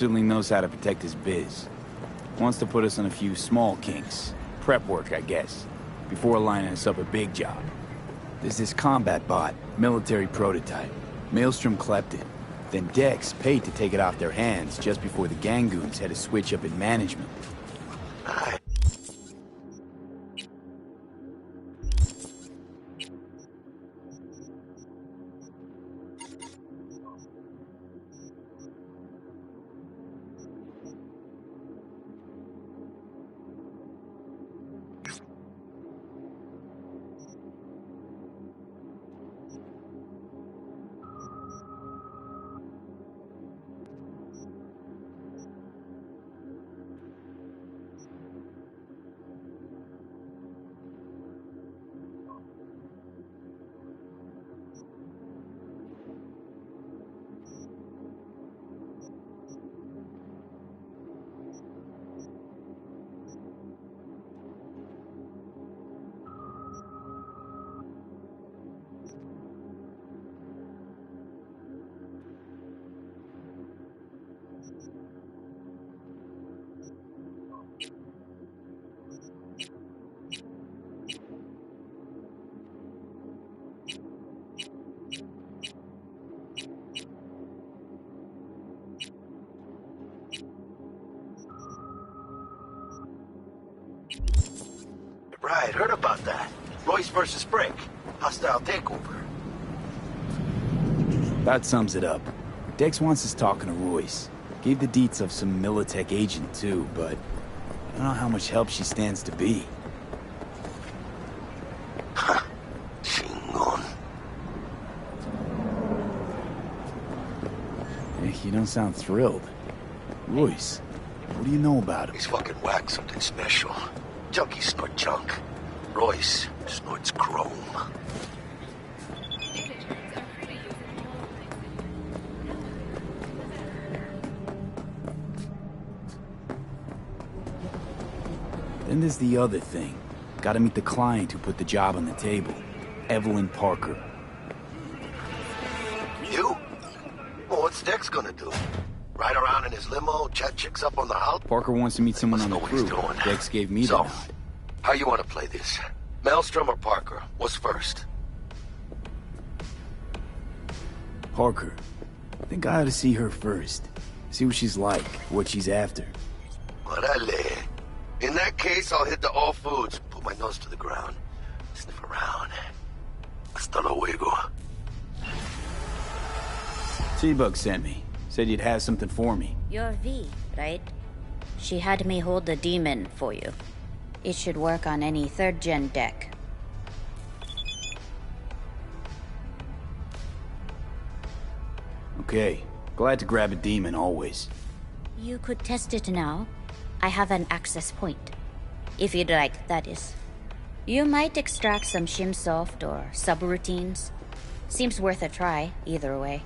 Certainly knows how to protect his biz. Wants to put us on a few small kinks. Prep work, I guess. Before lining us up a big job. There's this combat bot, military prototype. Maelstrom clept it. Then Dex paid to take it off their hands just before the Gangoons had a switch up in management. Right, heard about that. Royce versus Brick. Hostile takeover. That sums it up. Dex wants us talking to Royce. Gave the deets of some Militech agent too, but I don't know how much help she stands to be. Chingon. Hey, you don't sound thrilled. Royce, what do you know about him? He's fucking whacked something special. Junkies snort junk. Royce snorts chrome. Then there's the other thing. Gotta meet the client who put the job on the table. Evelyn Parker. You? Well, what's Dex gonna do? Ride around in his limo, chat chicks up on the house? Parker wants to meet someone on the crew. Dex gave me the nod. How you want to play this? Maelstrom or Parker? What's first? Parker. I think I ought to see her first. See what she's like, what she's after. Orale. In that case, I'll hit the all foods, put my nose to the ground, sniff around. Hasta luego. T-Bug sent me. Said you'd have something for me. You're V, right? She had me hold the demon for you. It should work on any 3rd gen deck. Okay. Glad to grab a demon, always. You could test it now. I have an access point. If you'd like, that is. You might extract some shimsoft or subroutines. Seems worth a try, either way.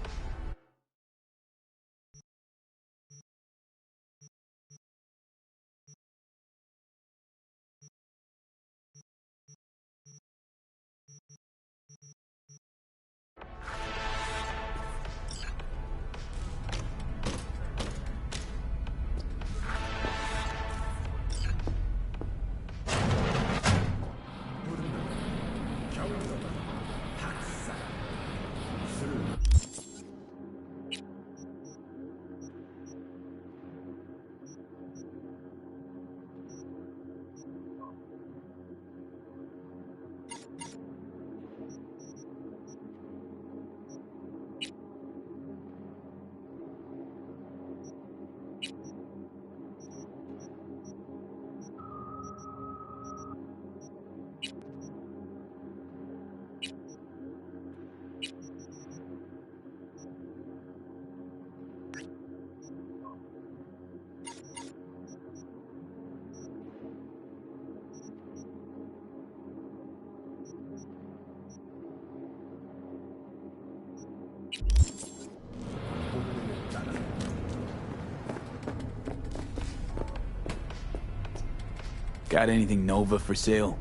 Got anything Nova for sale?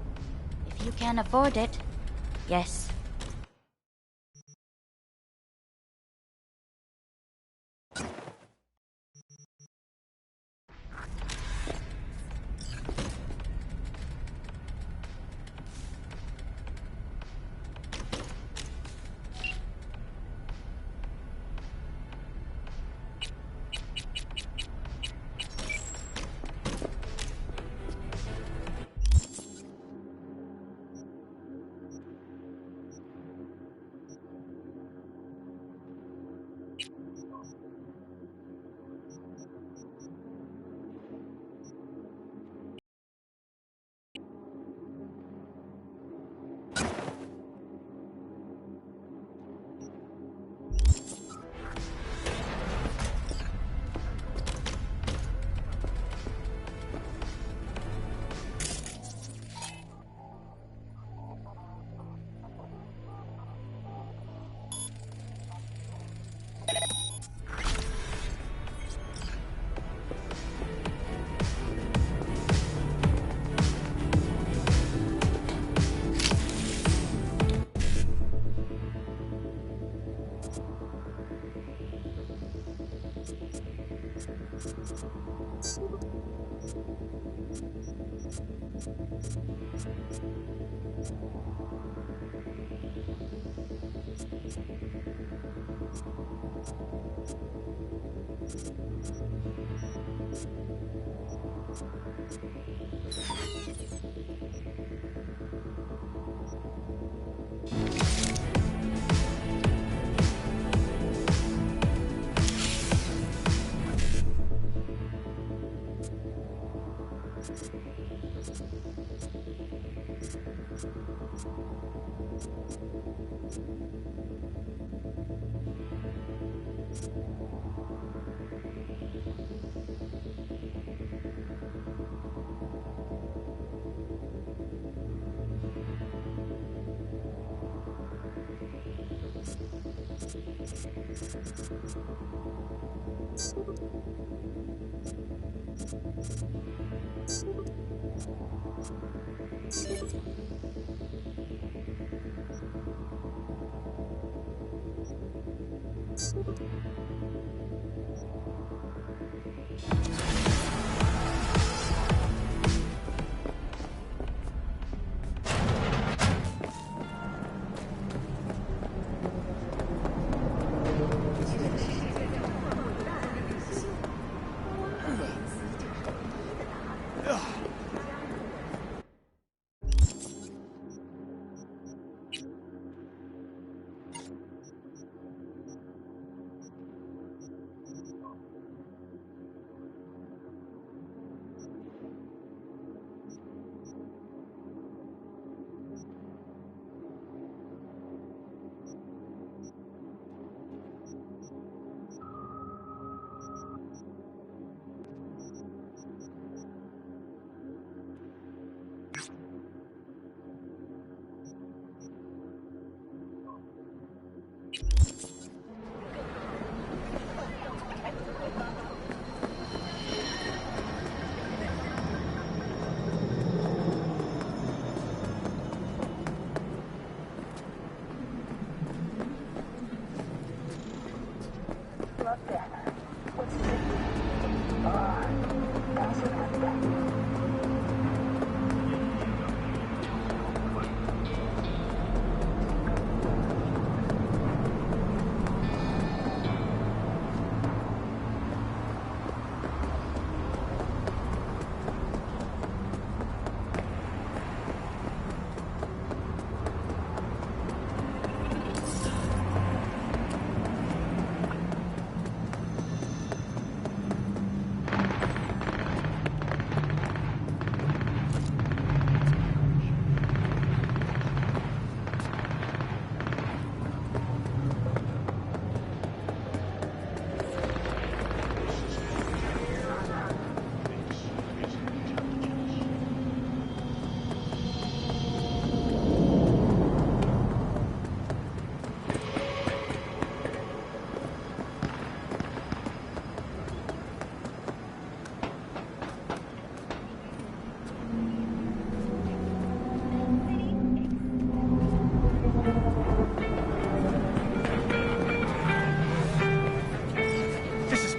If you can afford it, yes.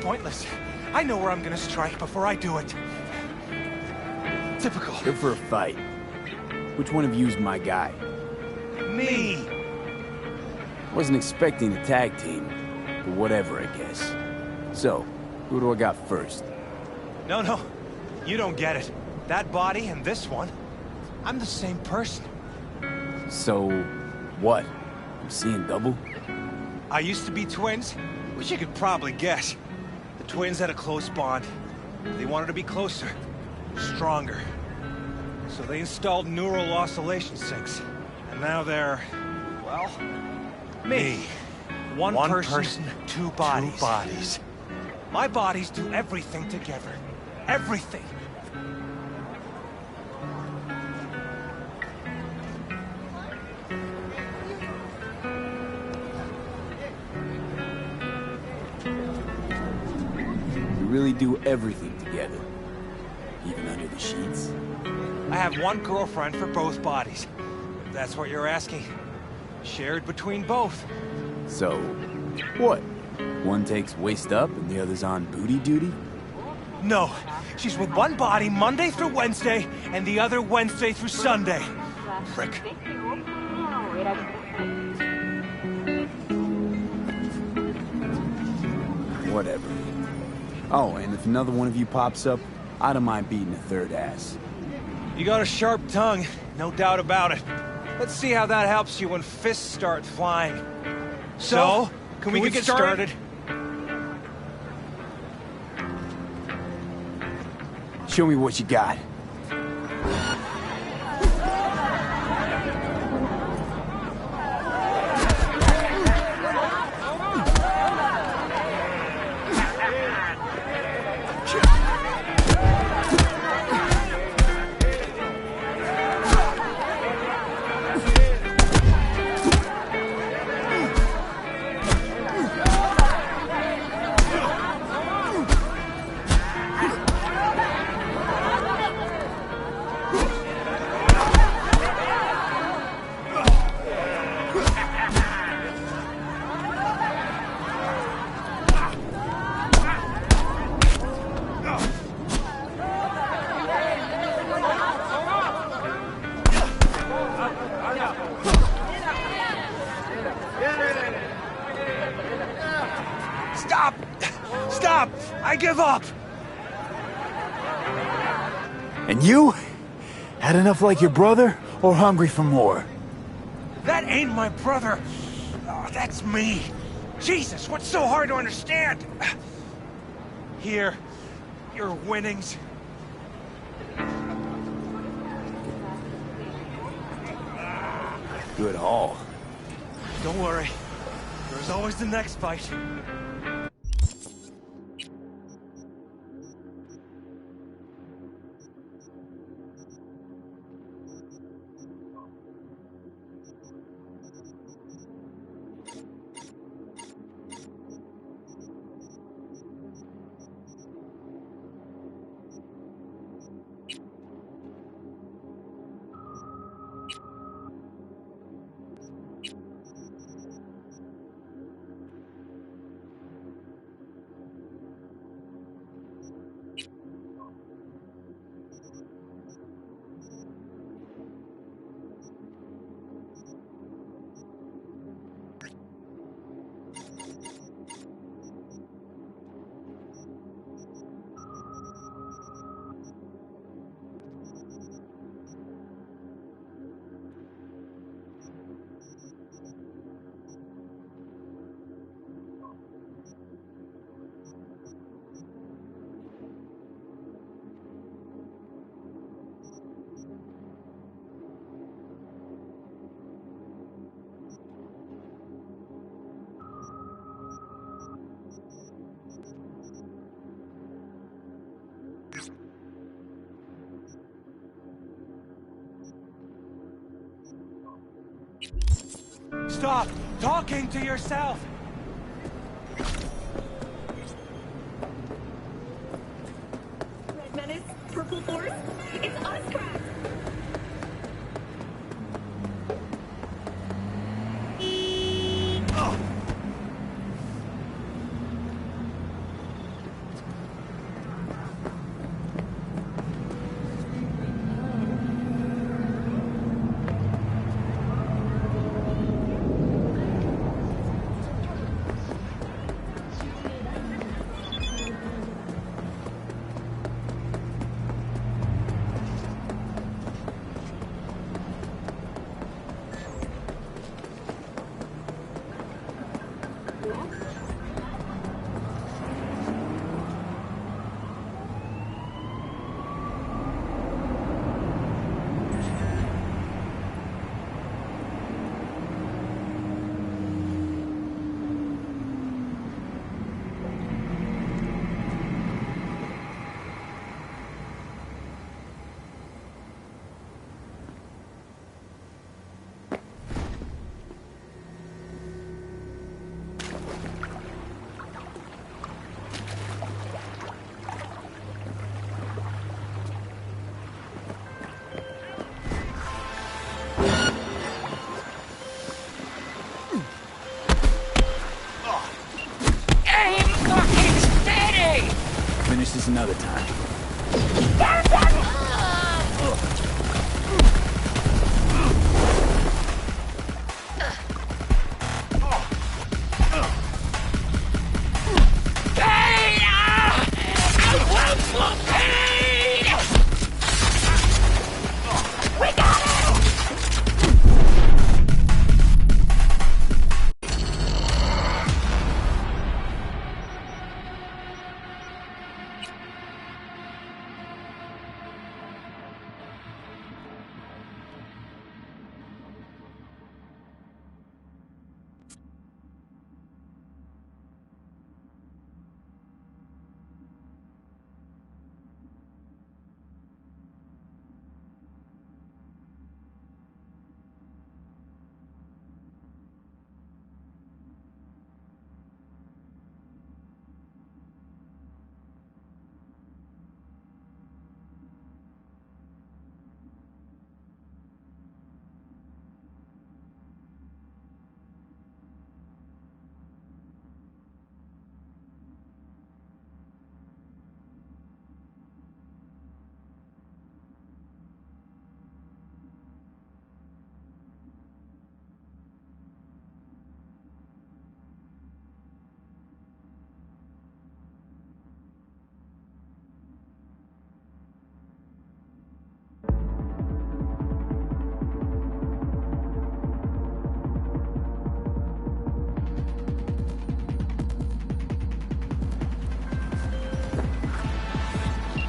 Pointless. I know where I'm gonna strike before I do it. Typical. Good for a fight. Which one of you's my guy? Me! Wasn't expecting a tag team, but whatever, I guess. So, who do I got first? No. You don't get it. That body and this one, I'm the same person. So, what? I'm seeing double? I used to be twins, which you could probably guess. The twins had a close bond. They wanted to be closer, stronger. So they installed neural oscillation sinks. And now they're, well, me. One person, two bodies. My bodies do everything together. Everything. We really do everything together. Even under the sheets. I have one girlfriend for both bodies. If that's what you're asking. Shared between both. So, what? One takes waist up and the other's on booty duty? No. She's with one body Monday through Wednesday, and the other Wednesday through Sunday. Frick. Whatever. Oh, and if another one of you pops up, I don't mind beating a third ass. You got a sharp tongue, no doubt about it. Let's see how that helps you when fists start flying. So, can we get started? Show me what you got. Stop! Stop! I give up! And you? Had enough like your brother, or hungry for more? That ain't my brother. Oh, that's me. Jesus, what's so hard to understand? Here, your winnings. Good haul. Don't worry. There's always the next fight. Stop talking to yourself! Red Menace, Purple Force, it's us, Crack! finish this another time.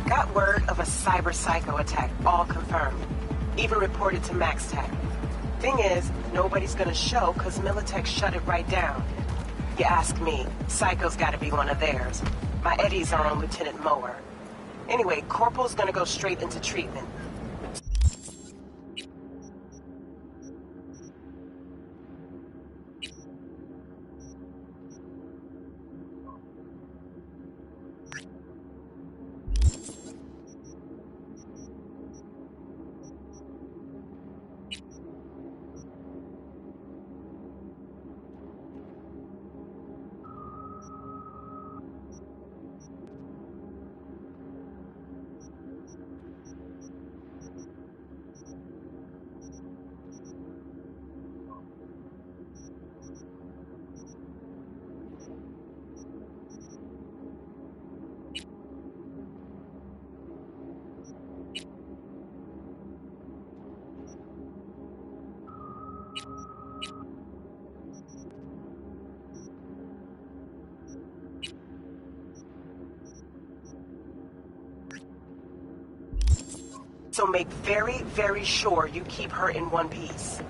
Got word of a cyber psycho attack, all confirmed. Even reported to Max Tech. Thing is, nobody's gonna show because Militech shut it right down. You ask me, Psycho's gotta be one of theirs. My eddies are on Lieutenant Mower. Anyway, Corporal's gonna go straight into treatment. So make very, very sure you keep her in one piece.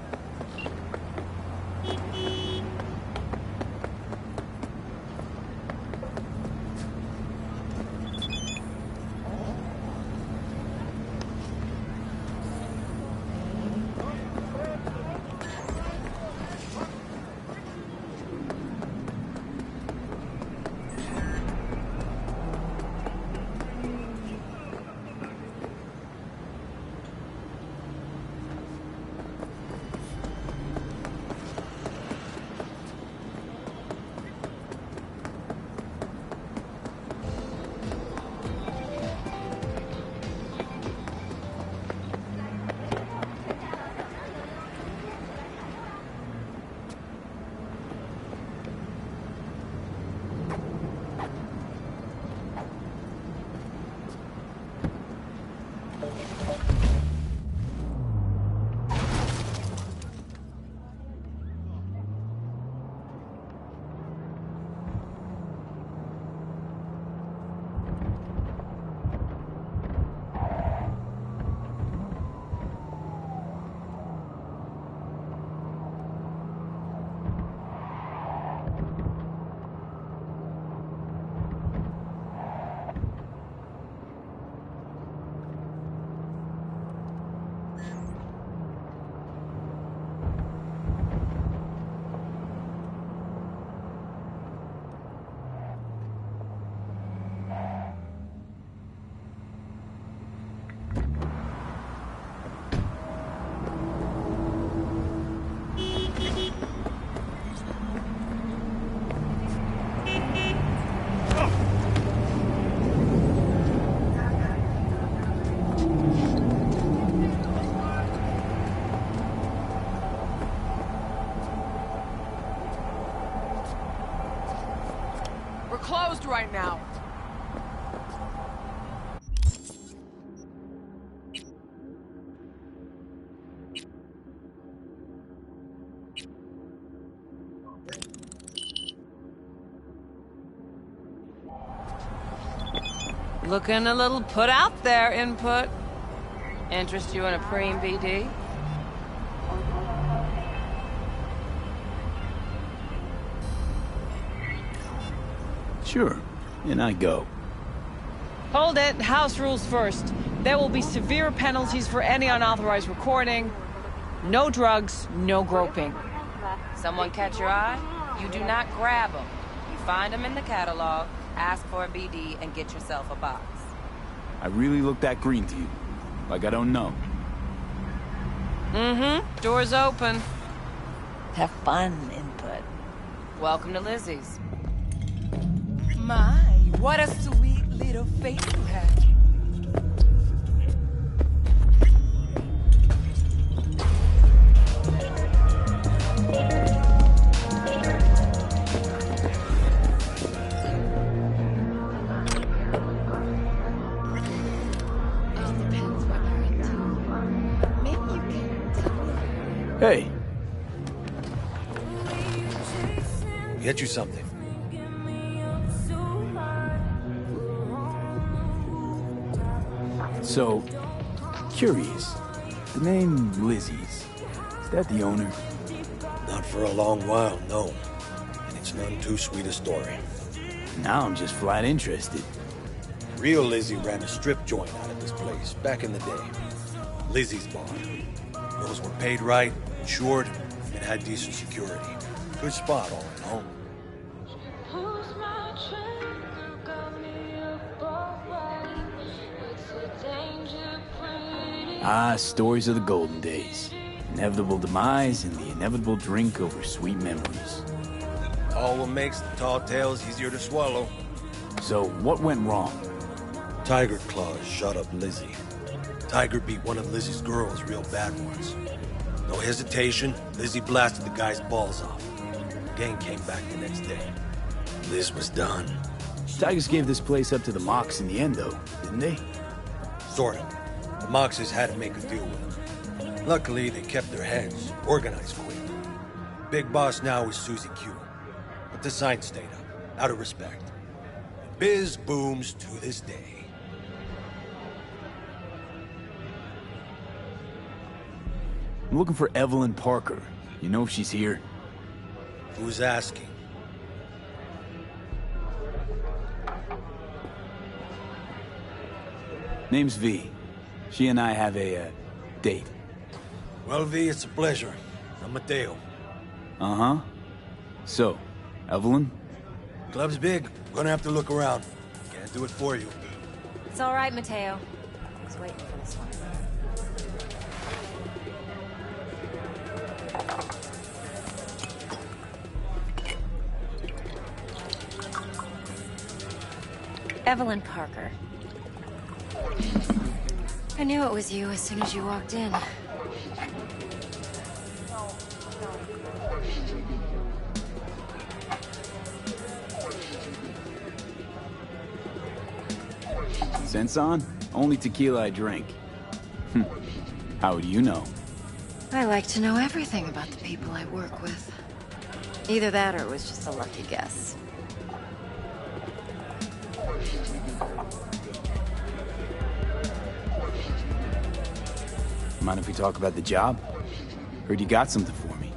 Looking a little put out there, Input. Interest you in a preem BD? Sure, and I go. Hold it. House rules first. There will be severe penalties for any unauthorized recording. No drugs, no groping. Someone catch your eye? You do not grab them. You find them in the catalog, ask for a BD, and get yourself a box. I really look that green to you. Like I don't know. Mm-hmm. Door's open. Have fun, Input. Welcome to Lizzie's. My, what a sweet little face you have. Hey. Get you something. So, curious. The name Lizzie's, is that the owner? Not for a long while, no. And it's none too sweet a story. Now I'm just flat interested. Real Lizzie ran a strip joint out of this place back in the day. Lizzie's bar. Those were paid right, insured, and had decent security. Good spot, all in all. Ah, stories of the golden days. Inevitable demise and the inevitable drink over sweet memories. All what makes the tall tales easier to swallow. So, what went wrong? Tiger Claws shot up Lizzie. Tiger beat one of Lizzie's girls real bad once. No hesitation, Lizzie blasted the guy's balls off. Gang came back the next day. Liz was done. Tigers gave this place up to the Mox in the end, though, didn't they? Sort of. The Moxes had to make a deal with them. Luckily, they kept their heads, organized quick. Big boss now is Susie Q. But the sign stayed up, out of respect. The biz booms to this day. I'm looking for Evelyn Parker. You know if she's here? Who's asking? Name's V. She and I have a, date. Well, V, it's a pleasure. I'm Mateo. Uh-huh. So, Evelyn? Club's big. Gonna have to look around. Can't do it for you. It's all right, Mateo. I was waiting for this one. Evelyn Parker. I knew it was you as soon as you walked in. Sense on? Only tequila I drink. How do you know? I like to know everything about the people I work with. Either that or it was just a lucky guess. Mind if we talk about the job? Heard you got something for me.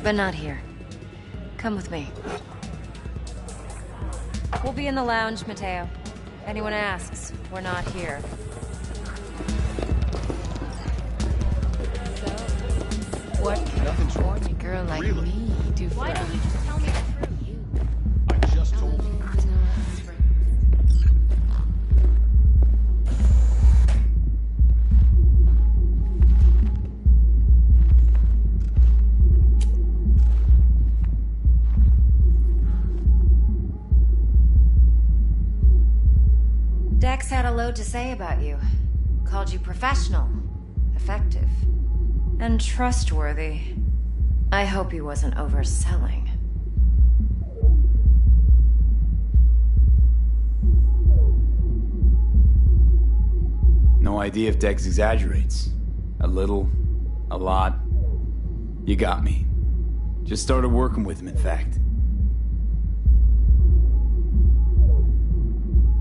But not here. Come with me. We'll be in the lounge, Mateo. Anyone asks, we're not here. What can a horny girl like me do for Why don't you just tell me the truth? I just told you. Dex had a load to say about you. Called you professional, effective, and trustworthy. I hope he wasn't overselling. No idea if Dex exaggerates. A little, a lot. You got me. Just started working with him, in fact.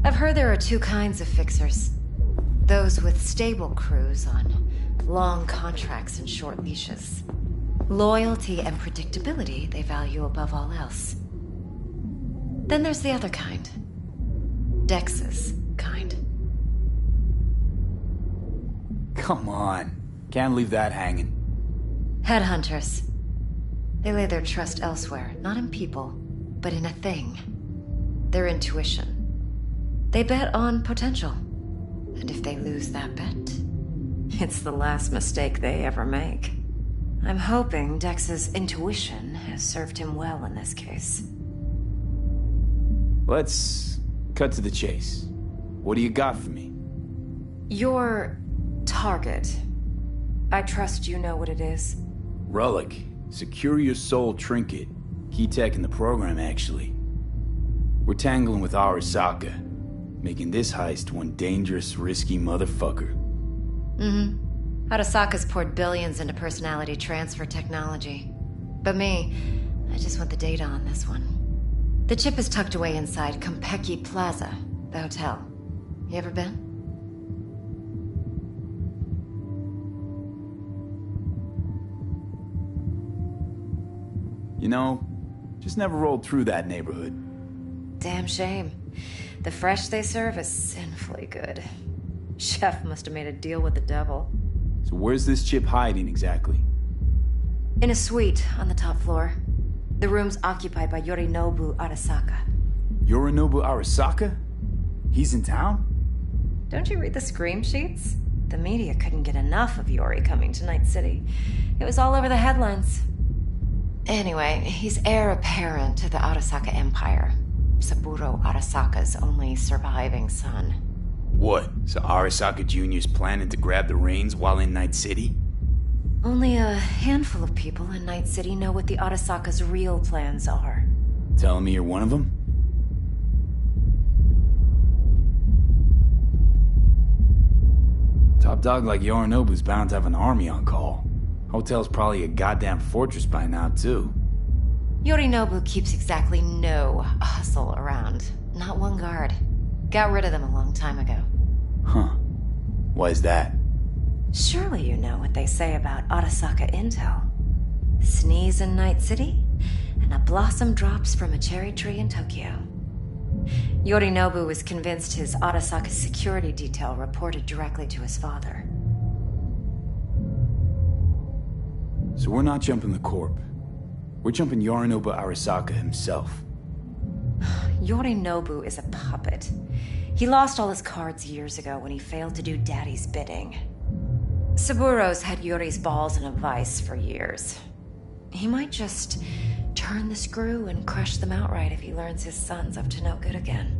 I've heard there are two kinds of fixers. Those with stable crews on long contracts and short leashes. Loyalty and predictability they value above all else. Then there's the other kind. Dex's kind. Come on. Can't leave that hanging. Headhunters. They lay their trust elsewhere, not in people, but in a thing. Their intuition. They bet on potential. And if they lose that bet, it's the last mistake they ever make. I'm hoping Dex's intuition has served him well in this case. Let's cut to the chase. What do you got for me? Your target. I trust you know what it is. Relic. Secure your soul trinket. Key tech in the program, actually. We're tangling with Arasaka, making this heist one dangerous, risky motherfucker. Mm-hmm. Arasaka's poured billions into personality transfer technology. But me, I just want the data on this one. The chip is tucked away inside Konpeki Plaza, the hotel. You ever been? You know, just never rolled through that neighborhood. Damn shame. The fresh they serve is sinfully good. Chef must have made a deal with the devil. So where's this chip hiding exactly? In a suite on the top floor. The room's occupied by Yorinobu Arasaka. Yorinobu Arasaka? He's in town? Don't you read the scream sheets? The media couldn't get enough of Yori coming to Night City. It was all over the headlines. Anyway, he's heir apparent to the Arasaka Empire. Saburo Arasaka's only surviving son. What? So Arasaka Jr.'s planning to grab the reins while in Night City? Only a handful of people in Night City know what the Arasaka's real plans are. Telling me you're one of them? Top dog like Yorinobu's bound to have an army on call. Hotel's probably a goddamn fortress by now, too. Yorinobu keeps exactly no hustle around. Not one guard. Got rid of them a long time ago. Huh. Why is that? Surely you know what they say about Arasaka intel. Sneeze in Night City, and a blossom drops from a cherry tree in Tokyo. Yorinobu was convinced his Arasaka security detail reported directly to his father. So we're not jumping the Corp. We're jumping Yorinobu Arasaka himself. Yorinobu is a puppet. He lost all his cards years ago when he failed to do Daddy's bidding. Saburo's had Yori's balls in a vice for years. He might just turn the screw and crush them outright if he learns his son's up to no good again.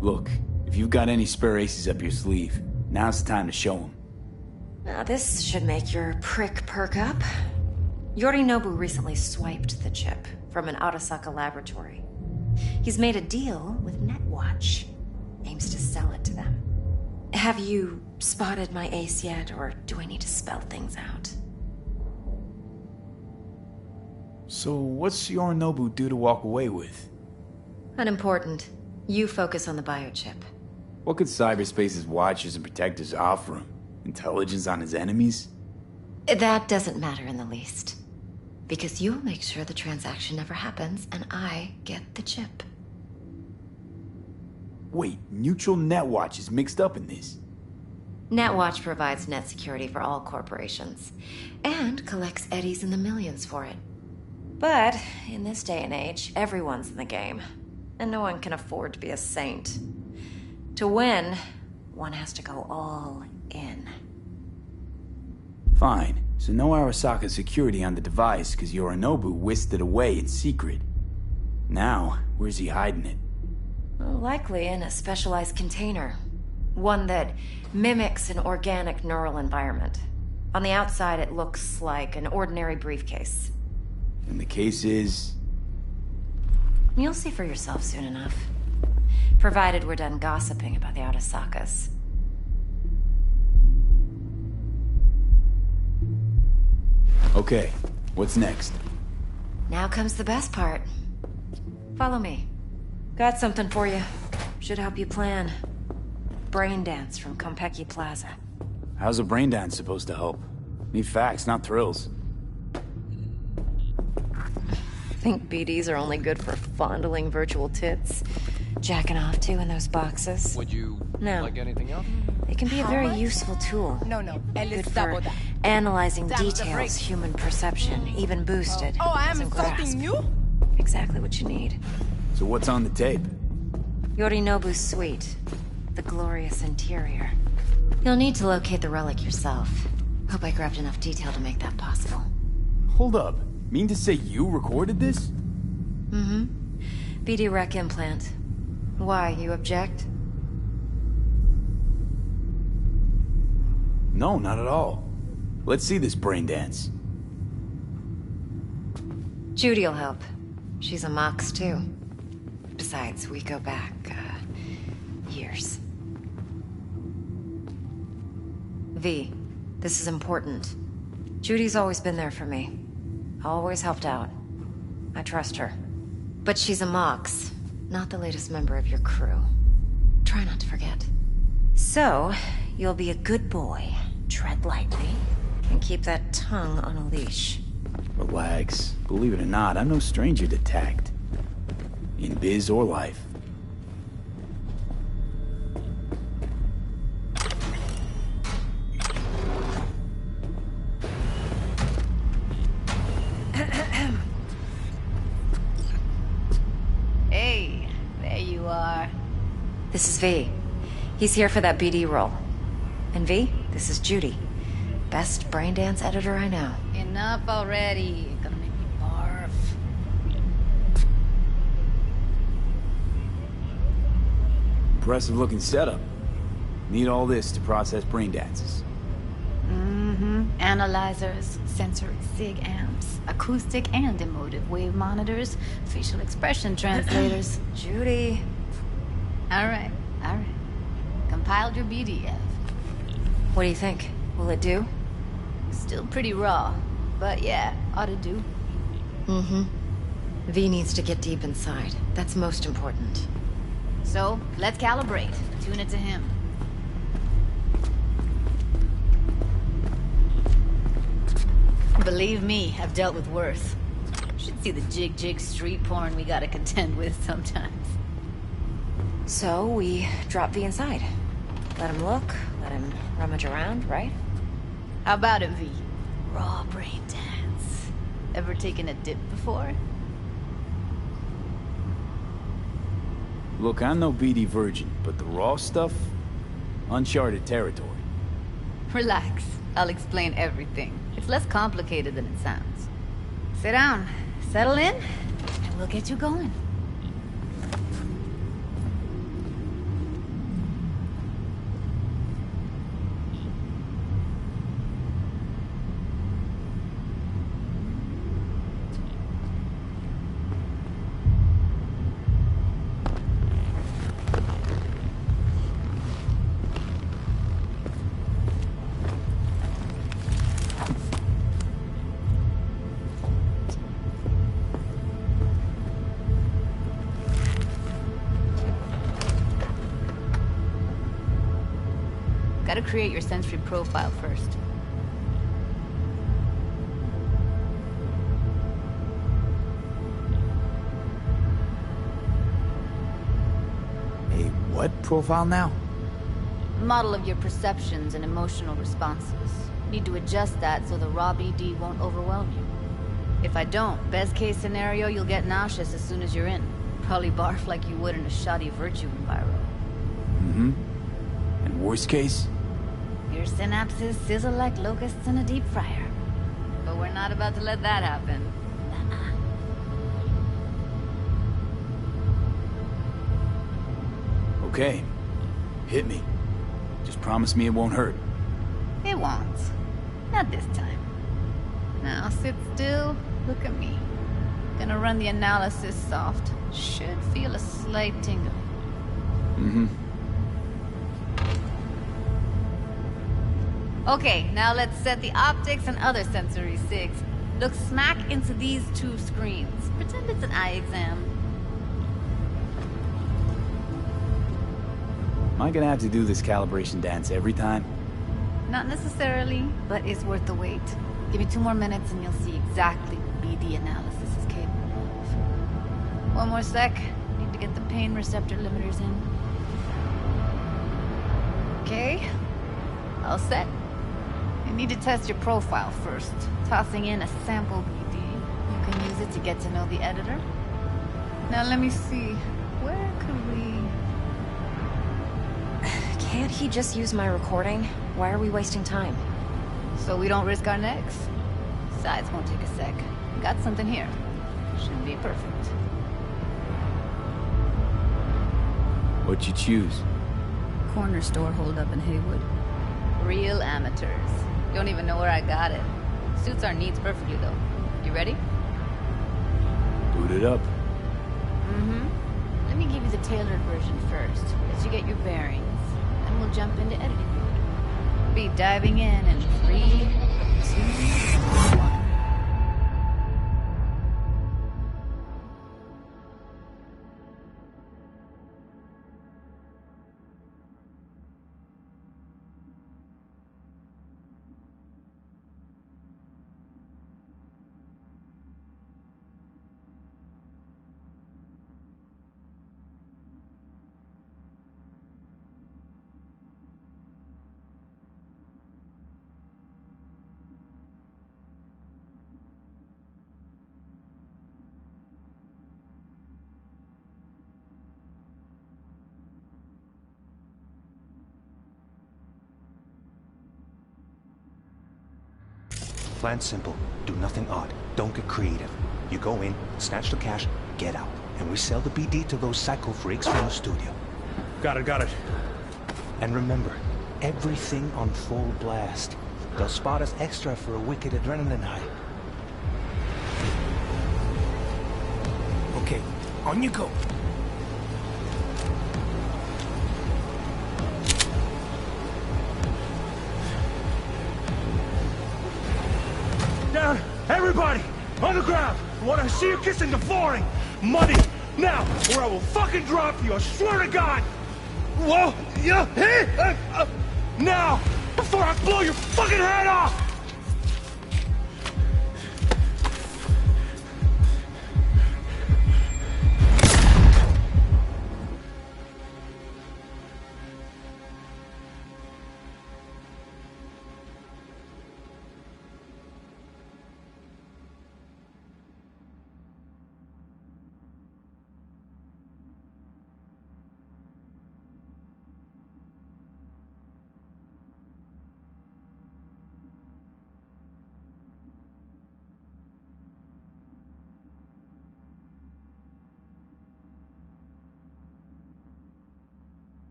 Look, if you've got any spare aces up your sleeve, now's the time to show them. Now this should make your prick perk up. Yorinobu recently swiped the chip from an Arasaka laboratory. He's made a deal with Netwatch. Aims to sell it to them. Have you spotted my ace yet, or do I need to spell things out? So what's Yorinobu due to walk away with? Unimportant. You focus on the biochip. What could cyberspace's watchers and protectors offer him? Intelligence on his enemies? That doesn't matter in the least. Because you'll make sure the transaction never happens, and I get the chip. Wait, neutral Netwatch is mixed up in this. Netwatch provides net security for all corporations, and collects eddies in the millions for it. But, in this day and age, everyone's in the game, and no one can afford to be a saint. To win, one has to go all in. Fine. So no Arasaka security on the device because Yorinobu whisked it away in secret. Now, where's he hiding it? Likely in a specialized container. One that mimics an organic neural environment. On the outside, it looks like an ordinary briefcase. And the case is... You'll see for yourself soon enough. Provided we're done gossiping about the Arasakas. Okay, what's next? Now comes the best part. Follow me. Got something for you. Should help you plan. Brain dance from Konpeki Plaza. How's a brain dance supposed to help? Need facts, not thrills. Think BDs are only good for fondling virtual tits? Jacking off to in those boxes? Would you like anything else? They can be a very useful tool. No, él Good está for boda. analyzing Damn the details, brakes. human perception, even boosted. Oh, I am Doesn't grasp. insulting you? Exactly what you need. So what's on the tape? Yorinobu's suite. The glorious interior. You'll need to locate the relic yourself. Hope I grabbed enough detail to make that possible. Hold up. Mean to say you recorded this? Mm-hmm. BD rec implant. Why, you object? No, not at all. Let's see this brain dance. Judy'll help. She's a Mox, too. Besides, we go back, years. V, this is important. Judy's always been there for me. Always helped out. I trust her. But she's a Mox, not the latest member of your crew. Try not to forget. So, you'll be a good boy, tread lightly, and keep that tongue on a leash. Relax. Believe it or not, I'm no stranger to tact. In biz or life. Hey, there you are. This is V. He's here for that BD role. And V, this is Judy. Best brain dance editor I know. Enough already. You're gonna make me barf. Impressive looking setup. Need all this to process brain dances. Mm-hmm. Analyzers, sensory sig amps, acoustic and emotive wave monitors, facial expression translators. Judy. All right. Compiled your BDF. What do you think? Will it do? Still pretty raw, but yeah, ought to do. Mm-hmm. V needs to get deep inside. That's most important. So, let's calibrate. Tune it to him. Believe me, I've dealt with worse. Should see the jig street porn we gotta contend with sometimes. So, we drop V inside. Let him look, let him rummage around, right? How about it, V? Raw brain dance. Ever taken a dip before? Look, I'm no BD virgin, but the raw stuff? Uncharted territory. Relax. I'll explain everything. It's less complicated than it sounds. Sit down, settle in, and we'll get you going. Gotta create your sensory profile first. A what profile now? Model of your perceptions and emotional responses. Need to adjust that so the raw BD won't overwhelm you. If I don't, best case scenario, you'll get nauseous as soon as you're in. Probably barf like you would in a shoddy virtue enviro. Mm-hmm. And worst case? Your synapses sizzle like locusts in a deep fryer. But we're not about to let that happen. Okay. Hit me. Just promise me it won't hurt. It won't. Not this time. Now sit still, look at me. Gonna run the analysis soft. Should feel a slight tingle. Mm-hmm. Okay, now let's set the optics and other sensory sigs. Look smack into these two screens. Pretend it's an eye exam. Am I gonna have to do this calibration dance every time? Not necessarily, but it's worth the wait. Give me 2 more minutes and you'll see exactly what BD analysis is capable of. One more sec. Need to get the pain receptor limiters in. Okay. All set. You need to test your profile first. Tossing in a sample BD. You can use it to get to know the editor. Now let me see. Where could we... Can't he just use my recording? Why are we wasting time? So we don't risk our necks. Besides, won't take a sec. Got something here. Should be perfect. What'd you choose? Corner store holdup in Haywood. Real amateurs. Don't even know where I got it. Suits our needs perfectly, though. You ready? Boot it up. Let me give you the tailored version first, as you get your bearings. Then we'll jump into editing mode. Be diving in 3, 2, 1. Plan simple. Do nothing odd. Don't get creative. You go in, snatch the cash, get out. And we sell the BD to those psycho freaks from the studio. Got it. And remember, everything on full blast. They'll spot us extra for a wicked adrenaline high. Okay, on you go. Down! Everybody! On the ground! I want to see you kissing the flooring! Money! Now! Or I will fucking drop you! I swear to God! Whoa! Yeah! Hey! Now! Before I blow your fucking head off!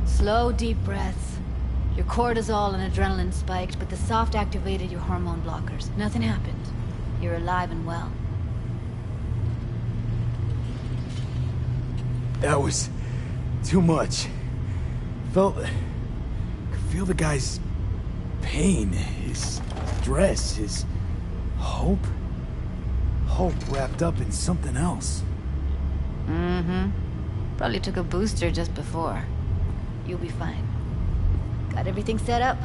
Slow, deep breaths. Your cortisol and adrenaline spiked, but the soft activated your hormone blockers. Nothing happened. You're alive and well. That was too much. Could feel the guy's pain, his stress, his hope. Hope wrapped up in something else. Probably took a booster just before. You'll be fine. Got everything set up?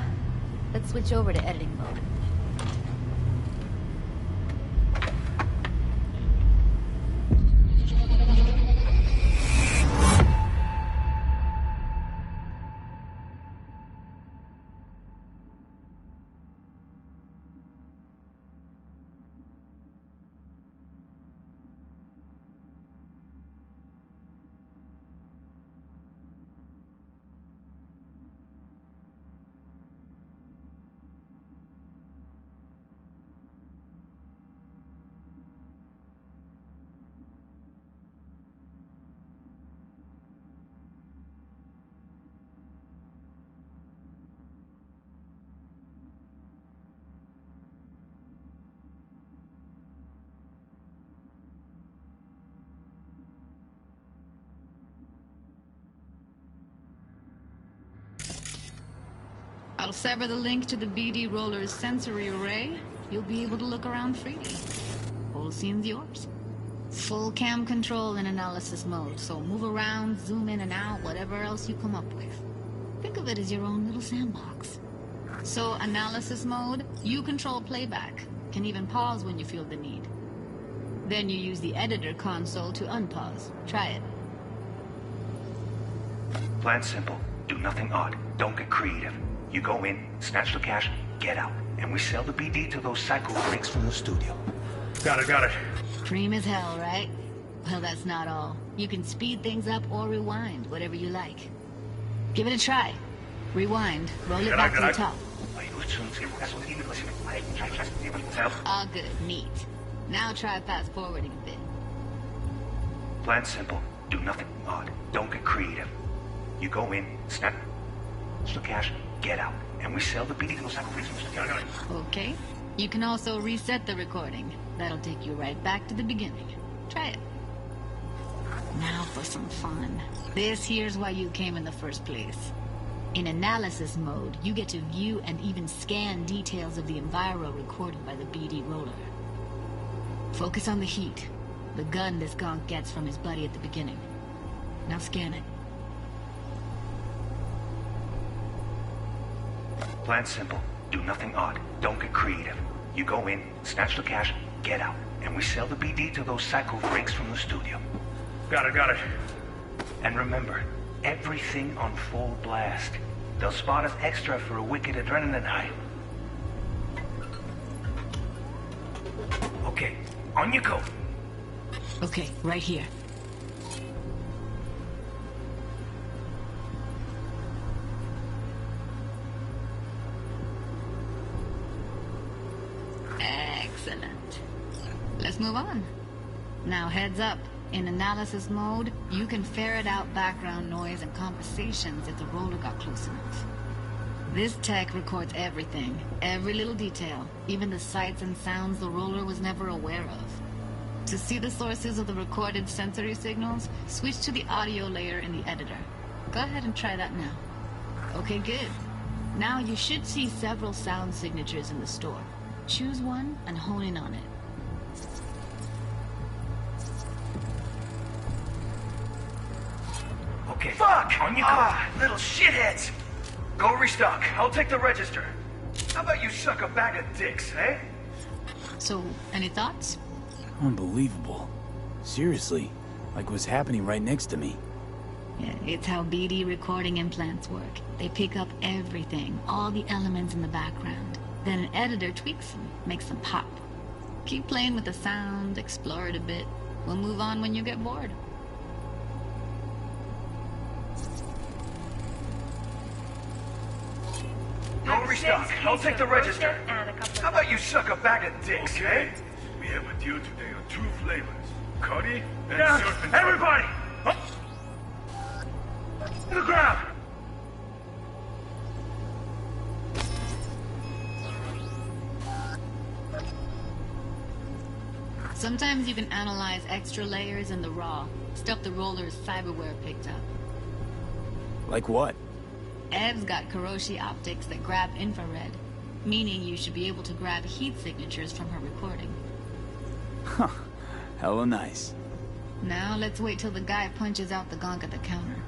Let's switch over to editing mode. I'll sever the link to the BD roller's sensory array. You'll be able to look around freely. Whole scene's yours. Full cam control in analysis mode, so move around, zoom in and out, whatever else you come up with. Think of it as your own little sandbox. So, analysis mode, you control playback. Can even pause when you feel the need. Then you use the editor console to unpause. Try it. Plan simple. Do nothing odd. Don't get creative. You go in, snatch the cash, get out. And we sell the BD to those psycho freaks from the studio. Got it. Cream as hell, right? Well, that's not all. You can speed things up or rewind, whatever you like. Give it a try. Rewind. Roll it back to the top. All good. Neat. Now try fast forwarding a bit. Plan simple. Do nothing odd. Don't get creative. You go in, snatch the cash, get out. And we sell the BD to those psycho freaks from the studio. Okay. You can also reset the recording. That'll take you right back to the beginning. Try it. Now for some fun. This here's why you came in the first place. In analysis mode, you get to view and even scan details of the enviro recorded by the BD roller. Focus on the heat, the gun this gonk gets from his buddy at the beginning. Now scan it. Plan simple. Do nothing odd. Don't get creative. You go in, snatch the cash, get out. And we sell the BD to those psycho freaks from the studio. Got it. And remember, everything on full blast. They'll spot us extra for a wicked adrenaline high. Okay, on you go. Okay, right here. Excellent. Let's move on. Now heads up. In analysis mode, you can ferret out background noise and conversations if the roller got close enough. This tech records everything, every little detail, even the sights and sounds the roller was never aware of. To see the sources of the recorded sensory signals, switch to the audio layer in the editor. Go ahead and try that now. Okay, good. Now you should see several sound signatures in the store. Choose one and hone in on it. Okay. Fuck! On you go. Little shitheads! Go restock. I'll take the register. How about you suck a bag of dicks, eh? So, any thoughts? Unbelievable. Seriously, like what's happening right next to me. Yeah, it's how BD recording implants work. They pick up everything, all the elements in the background. Then an editor tweaks them, makes them pop. Keep playing with the sound, explore it a bit. We'll move on when you get bored. Go restock. I'll take the register. How about you suck a bag of dicks, Okay. eh? We have a deal today on 2 flavors. Cuddy and serpent. Everybody! Up! To the ground! Sometimes you can analyze extra layers in the raw, stuff the roller's cyberware picked up. Like what? Ev's got Kiroshi optics that grab infrared, meaning you should be able to grab heat signatures from her recording. Huh. Hella nice. Now let's wait till the guy punches out the gonk at the counter.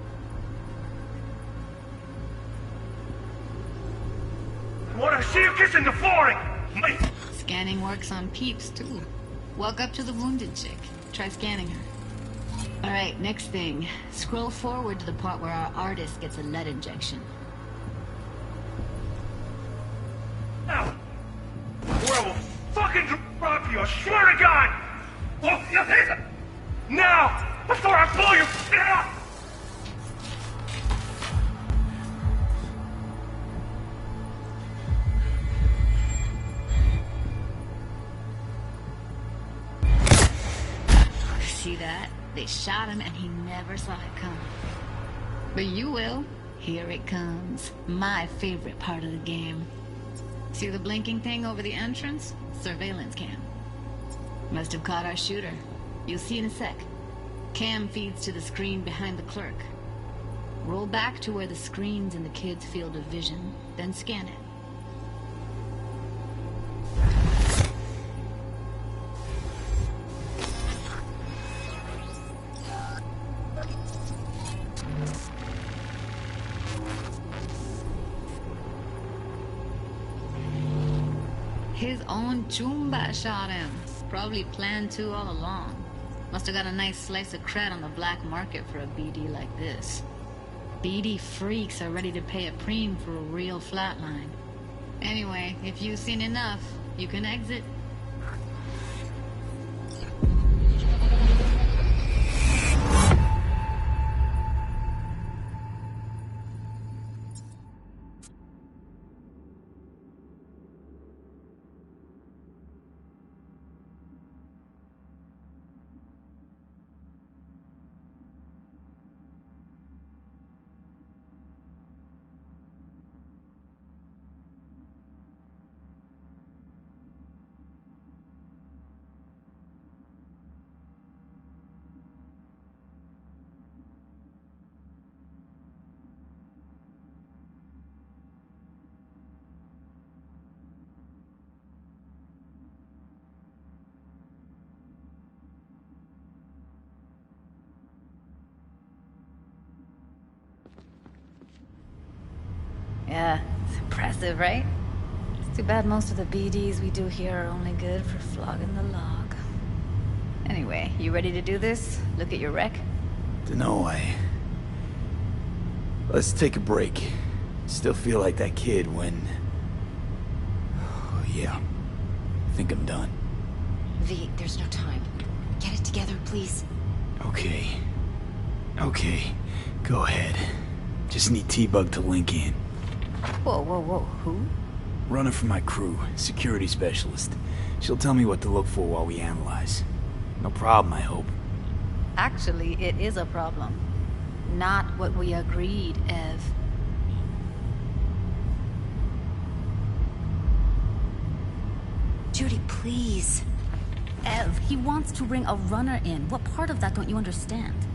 I want to see you kissing the flooring! Mate! Scanning works on peeps, too. Walk up to the wounded chick. Try scanning her. Alright, next thing. Scroll forward to the part where our artist gets a lead injection. Now! Or I will fucking drop you, I swear to God! Oh, yeah, now! Before I blow you! See that? They shot him and he never saw it coming. But you will. Here it comes. My favorite part of the game. See the blinking thing over the entrance? Surveillance cam. Must have caught our shooter. You'll see in a sec. Cam feeds to the screen behind the clerk. Roll back to where the screen's in the kid's field of vision, then scan it. His own Chumba shot him. Probably planned to all along. Must have got a nice slice of cred on the black market for a BD like this. BD freaks are ready to pay a preem for a real flatline. Anyway, if you've seen enough, you can exit. Yeah, it's impressive, right? It's too bad most of the BDs we do here are only good for flogging the log. Anyway, you ready to do this? Look at your wreck? Dunno, Let's take a break. Still feel like that kid when... Oh, yeah. I think I'm done. V, there's no time. Get it together, please. Okay. Okay. Go ahead. Just need T-Bug to link in. Whoa, whoa, whoa, who? Runner for my crew, security specialist. She'll tell me what to look for while we analyze. No problem, I hope. Actually, it is a problem. Not what we agreed, Ev. Judy, please. Ev, he wants to bring a runner in. What part of that don't you understand?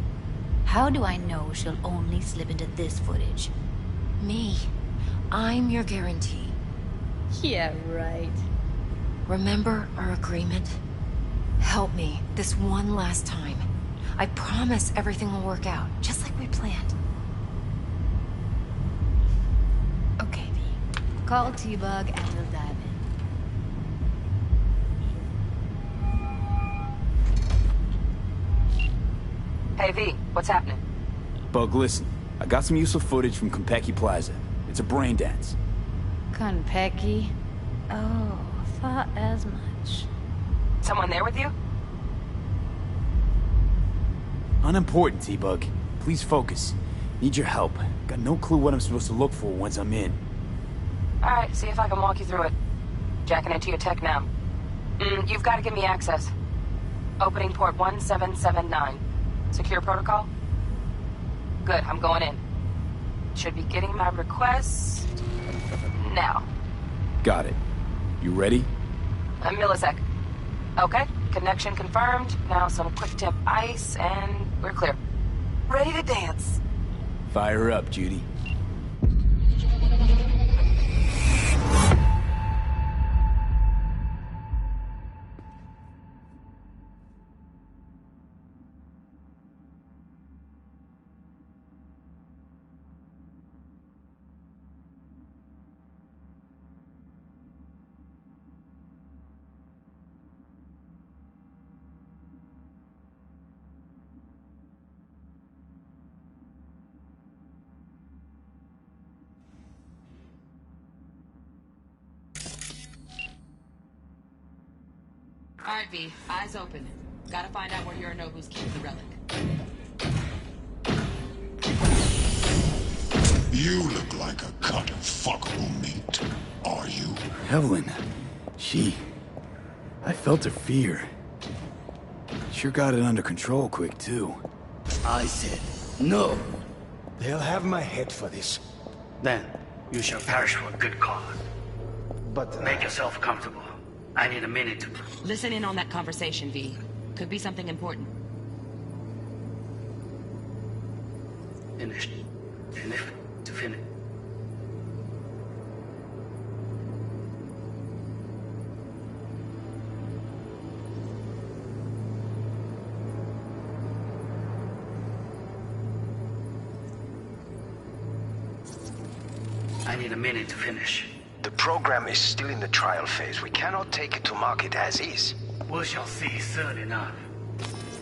How do I know she'll only slip into this footage? Me. I'm your guarantee. Yeah, right. Remember our agreement? Help me this one last time. I promise everything will work out, just like we planned. Okay, V. Call T-Bug and we'll dive in. Hey, V, what's happening? Bug, listen. I got some useful footage from Konpeki Plaza. It's a brain dance. Konpeki? Oh, thought as much. Someone there with you? Unimportant, T-Bug. Please focus. Need your help. Got no clue what I'm supposed to look for once I'm in. Alright, see if I can walk you through it. Jacking into your tech now. You've got to give me access. Opening port 1779. Secure protocol? Good, I'm going in. Should be getting my request... now. Got it. You ready? A millisec. Okay, connection confirmed. Now some quick tip ice, and we're clear. Ready to dance. Fire up, Judy. Alright, V. Eyes open. Gotta find out where Yorinobu's keeping the relic. You look like a cut of fuckable meat. Are you? Evelyn. I felt her fear. Sure got it under control quick, too. I said, no. They'll have my head for this. Then, you shall perish for a good cause. But... Make yourself comfortable. I need a minute to... Listen in on that conversation, V. Could be something important. Finished. And if to finish. I need a minute to finish. The program is still in the trial phase. We cannot take it to market as is. We shall see soon enough.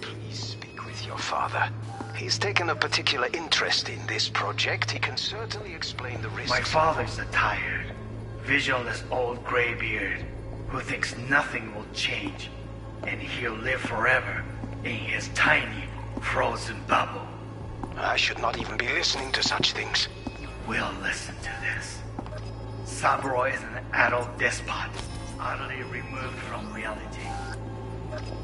Please speak with your father. He's taken a particular interest in this project. He can certainly explain the risks. My father's a tired, visionless old graybeard who thinks nothing will change, and he'll live forever in his tiny, frozen bubble. I should not even be listening to such things. You will listen to this. Saburo is an adult despot, utterly removed from reality.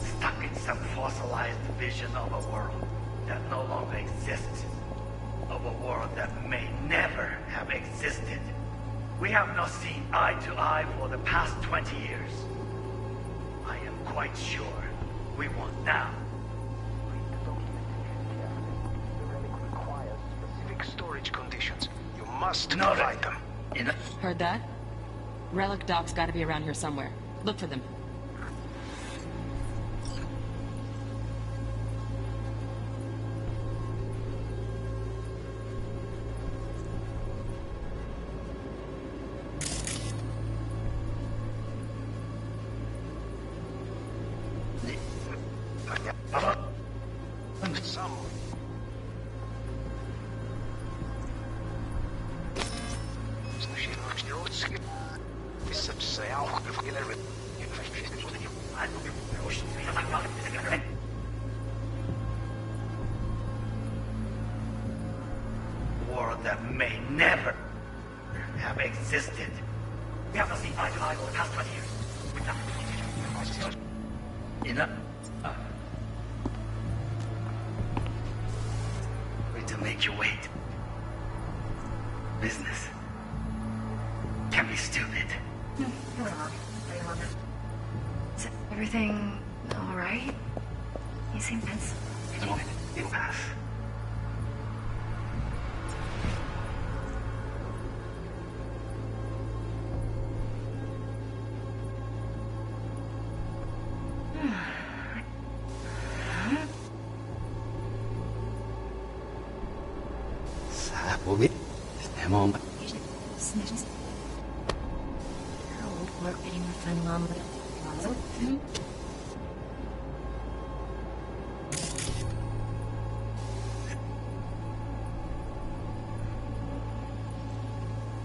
Stuck in some fossilized vision of a world that no longer exists. Of a world that may never have existed. We have not seen eye to eye for the past 20 years. I am quite sure we won't now. Specific storage conditions. You must provide them. Heard that? Relic doc's gotta be around here somewhere. Look for them. World that may never have existed. We have not seen eye to eye for the past 20 years. Enough. Wait to make you wait. Business can be stupid. Is everything all right? You seem tense. No, it will pass. Bobby, come on.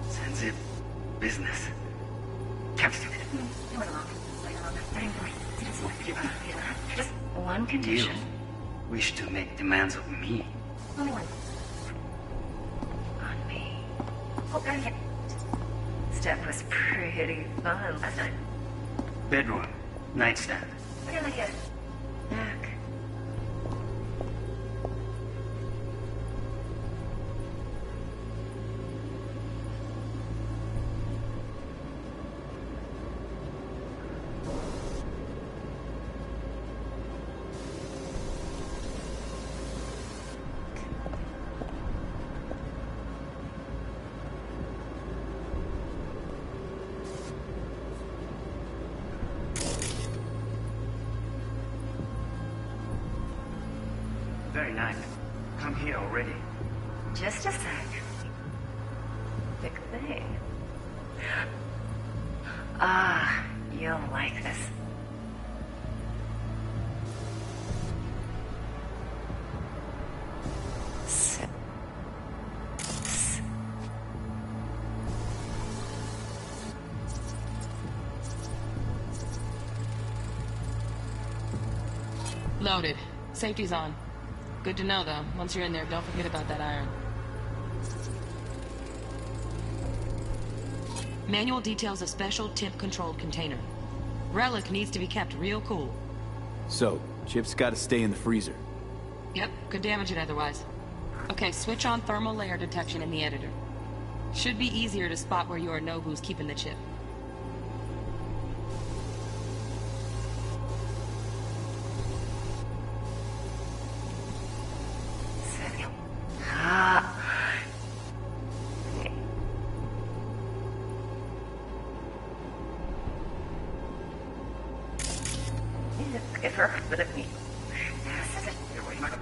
Sensitive business. Captain. Just one condition. You wish to make demands of me. Only one. On me. Okay. Step was pretty fun last night. Bedroom. Nightstand. What am I getting? Back. Very nice. Come here already. Just a sec. Big thing. Ah, you'll like this. Loaded. Safety's on. Good to know, though. Once you're in there, don't forget about that iron. Manual details a special temp-controlled container. Relic needs to be kept real cool. So, Chip's gotta stay in the freezer. Yep, could damage it otherwise. Okay, switch on thermal layer detection in the editor. Should be easier to spot where you or know who's keeping the chip.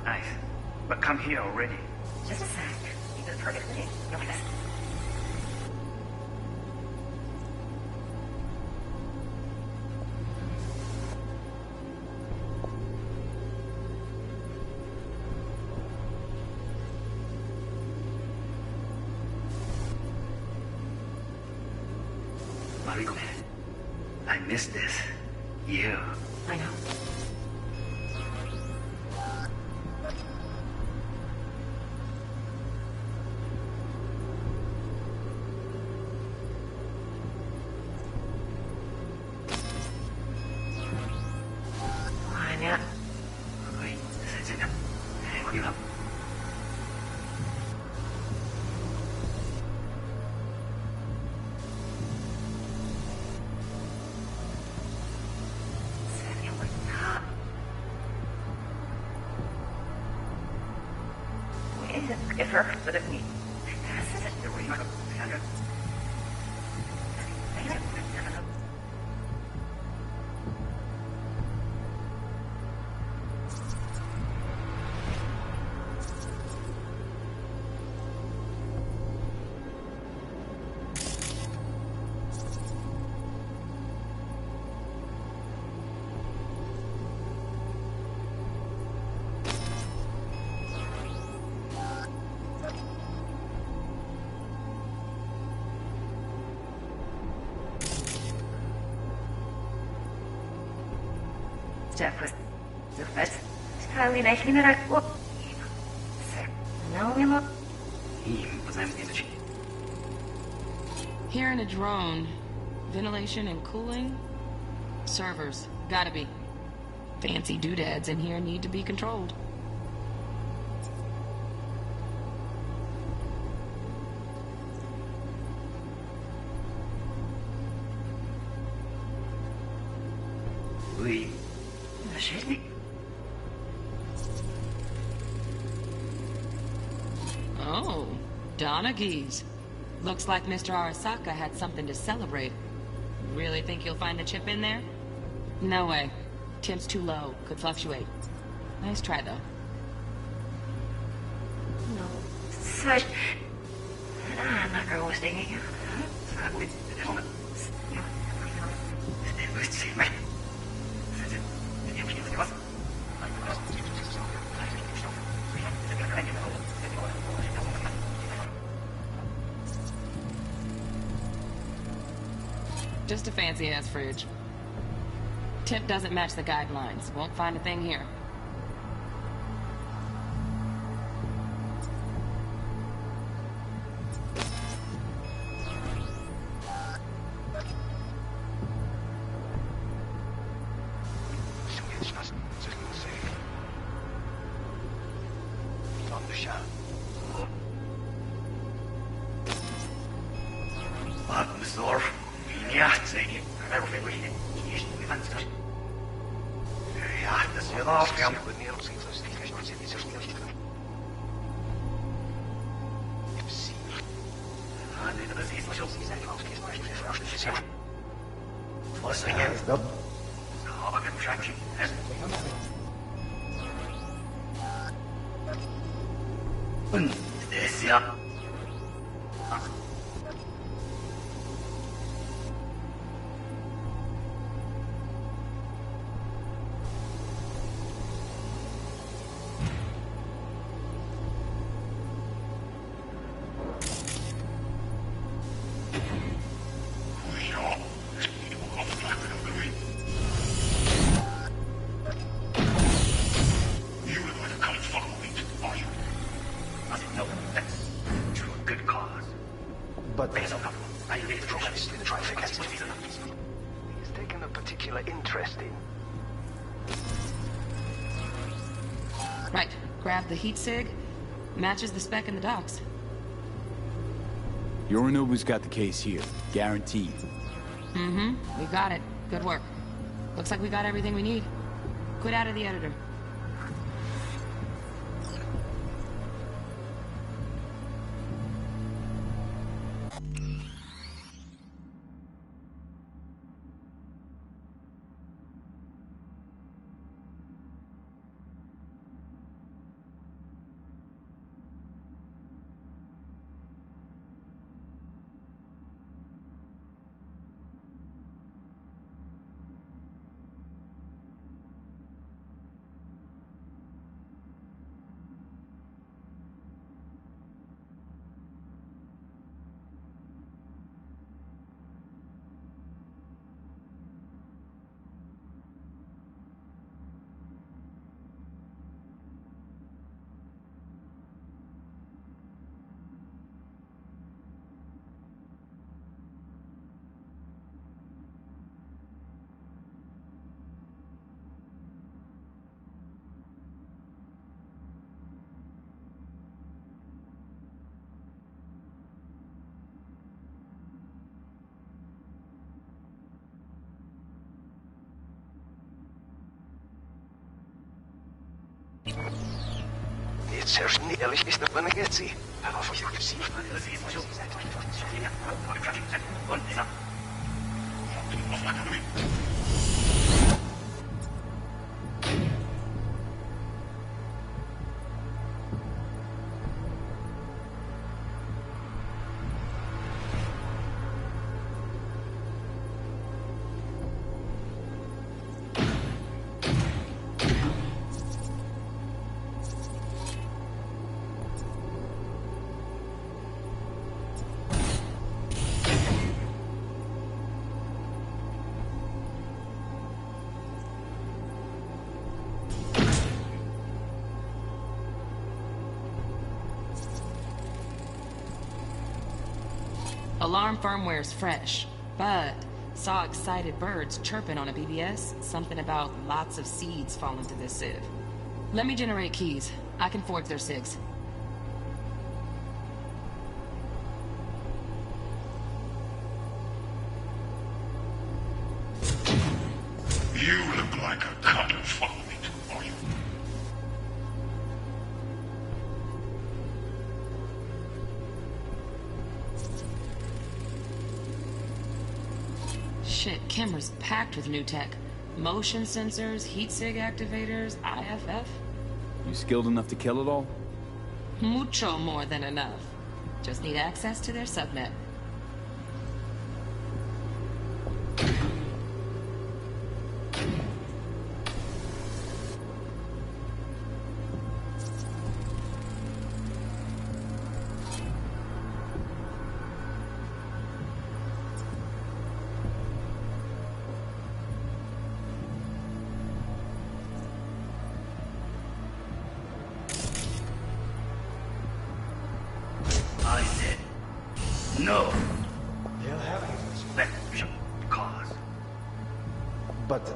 Nice. But come here already. Just a sec. You did perfectly. You'll like this. Mariko, I miss this. You. I know. Step with the first highly national. Here in a drone, ventilation and cooling, servers, gotta be. Fancy doodads in here need to be controlled. Oh, Donaghy's. Looks like Mr. Arasaka had something to celebrate. Really think you'll find the chip in there? No way. Temp's too low. Could fluctuate. Nice try, though. No. Such... I'm not girl was digging you. Just a fancy-ass fridge. Temp doesn't match the guidelines. Won't find a thing here. The heat sig matches the spec in the docks. Yorinobu's got the case here, guaranteed. Mm-hmm. We got it. Good work. Looks like we got everything we need. Quit out of the editor. jetzt herrscht ehrlich nicht davon jetzt sie. Aber für sie. Alarm firmware's fresh, but saw excited birds chirping on a BBS. Something about lots of seeds falling to this sieve. Let me generate keys. I can forge their SIGs. You look like a cut of fuck meat, are you? Shit, camera's packed with new tech. Motion sensors, heat sig activators, IFF. You skilled enough to kill it all? Mucho more than enough. Just need access to their subnet. I said no. They'll have it. Spectrum cause. But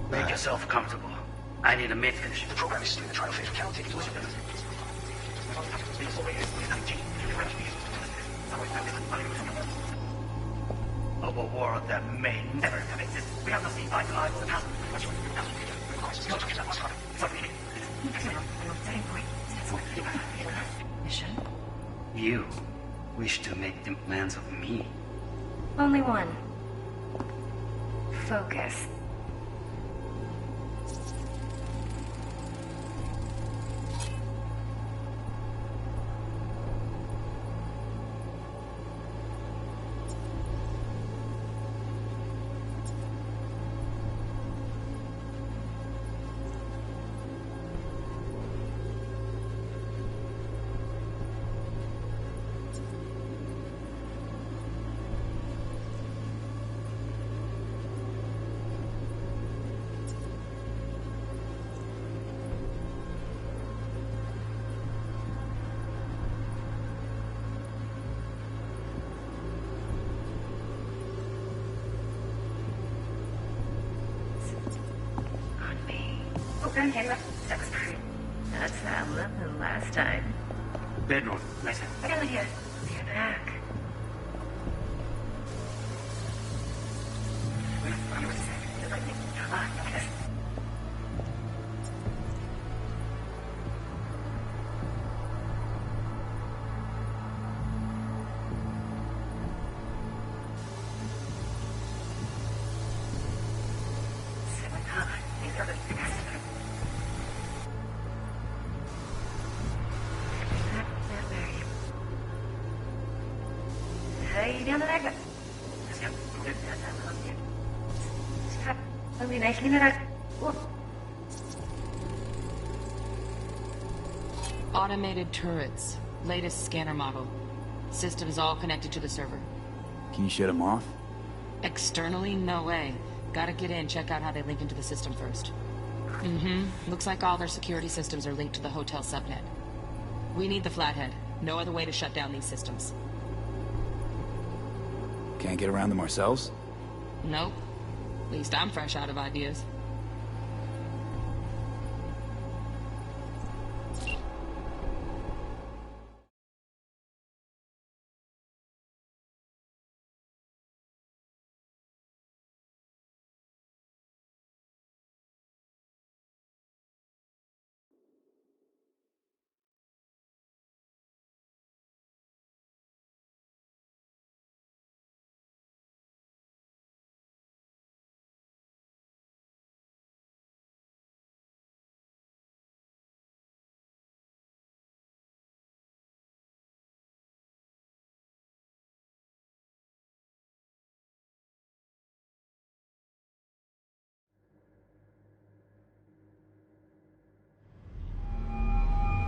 make yourself comfortable. I need a mate finish. The program is still in the trial phase. We cannot take it. Of a world that may never have existed. We have not seen eye to eye for the past. Mission? You wish to make demands of me. Only one. Focus. That's that lemon last time. Bedroom, nice. I got an idea. Get back. Automated turrets. Latest scanner model. Systems all connected to the server. Can you shut them off? Externally, no way. Gotta get in, check out how they link into the system first. Mm-hmm. Looks like all their security systems are linked to the hotel subnet. We need the Flathead. No other way to shut down these systems. Can't get around them ourselves? Nope. At least I'm fresh out of ideas.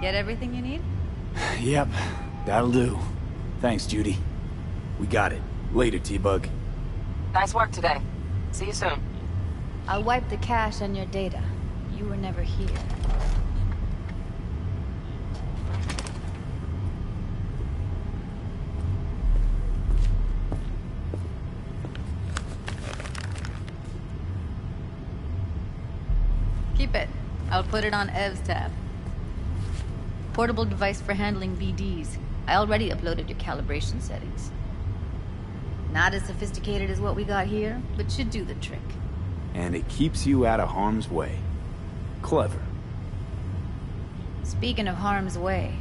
Get everything you need? Yep, that'll do. Thanks, Judy. We got it. Later, T-Bug. Nice work today. See you soon. I'll wipe the cache on your data. You were never here. Keep it. I'll put it on Ev's tab. Portable device for handling VDs. I already uploaded your calibration settings. Not as sophisticated as what we got here, but should do the trick. And it keeps you out of harm's way. Clever. Speaking of harm's way,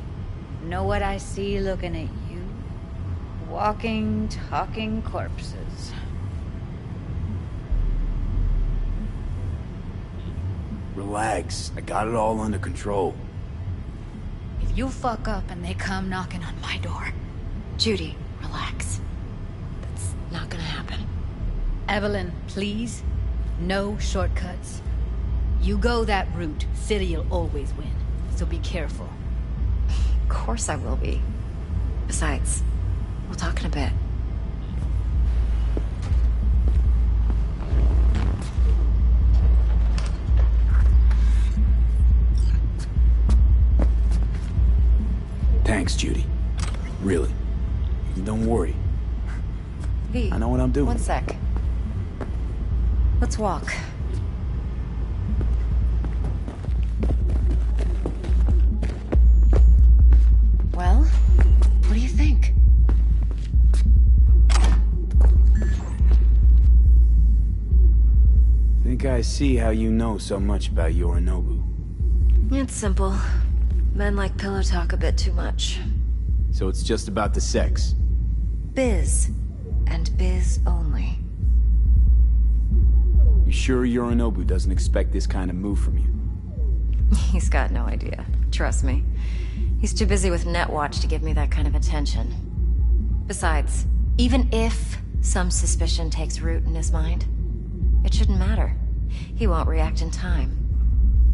know what I see looking at you? Walking, talking corpses. Relax. I got it all under control. If you fuck up and they come knocking on my door... Judy, relax. That's not gonna happen. Evelyn, please. No shortcuts. You go that route, City'll always win. So be careful. Of course I will be. Besides, we'll talk in a bit. Thanks, Judy. Really. Don't worry. V, I know what I'm doing. One sec. Let's walk. Well, what do you think? Think I see how you know so much about Yorinobu. It's simple. Men like pillow talk a bit too much. So it's just about the sex. Biz. And biz only. You sure Yorinobu doesn't expect this kind of move from you? He's got no idea. Trust me. He's too busy with Netwatch to give me that kind of attention. Besides, even if some suspicion takes root in his mind, it shouldn't matter. He won't react in time.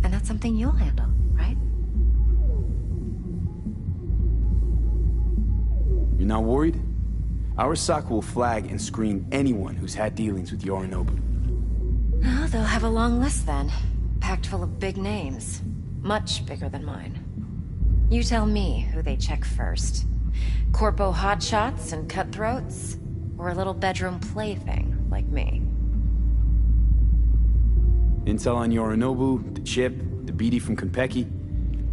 And that's something you'll handle, right? You're not worried? Arasaka will flag and screen anyone who's had dealings with Yorinobu. Oh, they'll have a long list then. Packed full of big names. Much bigger than mine. You tell me who they check first. Corpo hotshots and cutthroats? Or a little bedroom plaything like me? Intel on Yorinobu, the chip, the BD from Konpeki.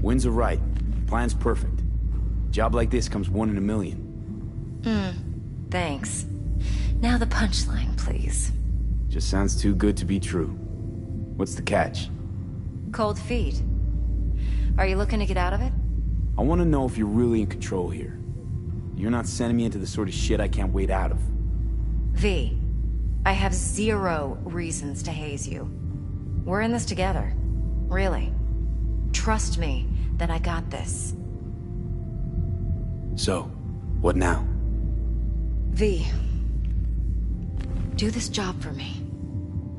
Winds are right. Plan's perfect. Job like this comes 1 in a million. Thanks. Now the punchline, please. Just sounds too good to be true. What's the catch? Cold feet. Are you looking to get out of it? I want to know if you're really in control here. You're not sending me into the sort of shit I can't wait out of. V, I have 0 reasons to haze you. We're in this together. Really. Trust me that I got this. So, what now? V, do this job for me.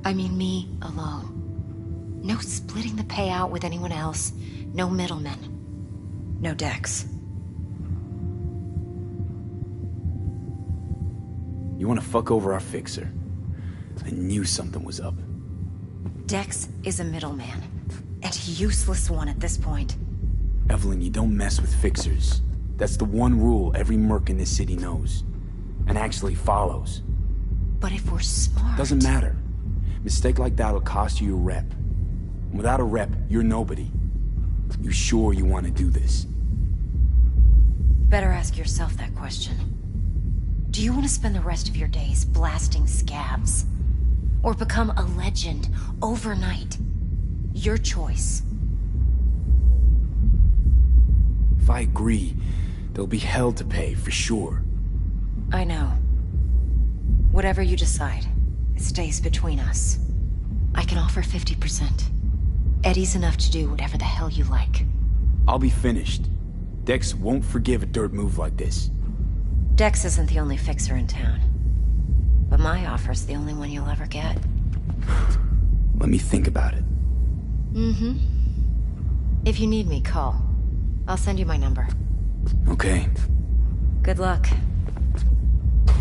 I mean me alone. No splitting the payout with anyone else. No middlemen. No Dex. You want to fuck over our fixer? I knew something was up. Dex is a middleman. And a useless one at this point. Evelyn, you don't mess with fixers. That's the one rule every merc in this city knows. And actually follows. But if we're smart... Doesn't matter. Mistake like that'll cost you your rep. And without a rep, you're nobody. You sure you want to do this? Better ask yourself that question. Do you want to spend the rest of your days blasting scabs? Or become a legend overnight? Your choice. If I agree, there'll be hell to pay, for sure. I know. Whatever you decide, it stays between us. I can offer 50%. Eddie's enough to do whatever the hell you like. I'll be finished. Dex won't forgive a dirt move like this. Dex isn't the only fixer in town. But my offer's the only one you'll ever get. Let me think about it. If you need me, call. I'll send you my number. Okay. Good luck.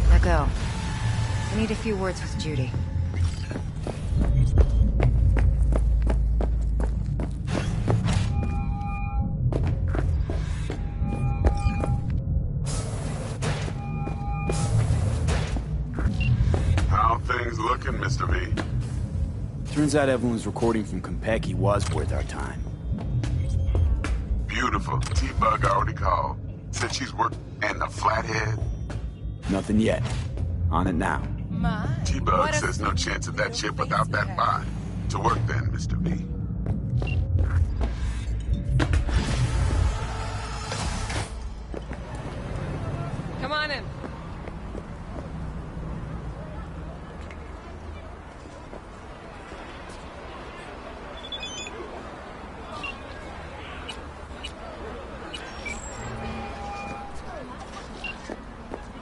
Now go. I need a few words with Judy. How things looking, Mr. V? Turns out Evelyn's recording from Konpeki was worth our time. Beautiful. T-Bug already called. Said she's worked and the Flathead. Nothing yet. On it now. T-Bug says no chance of that ship without that bot. To work then, Mr. V. Come on in.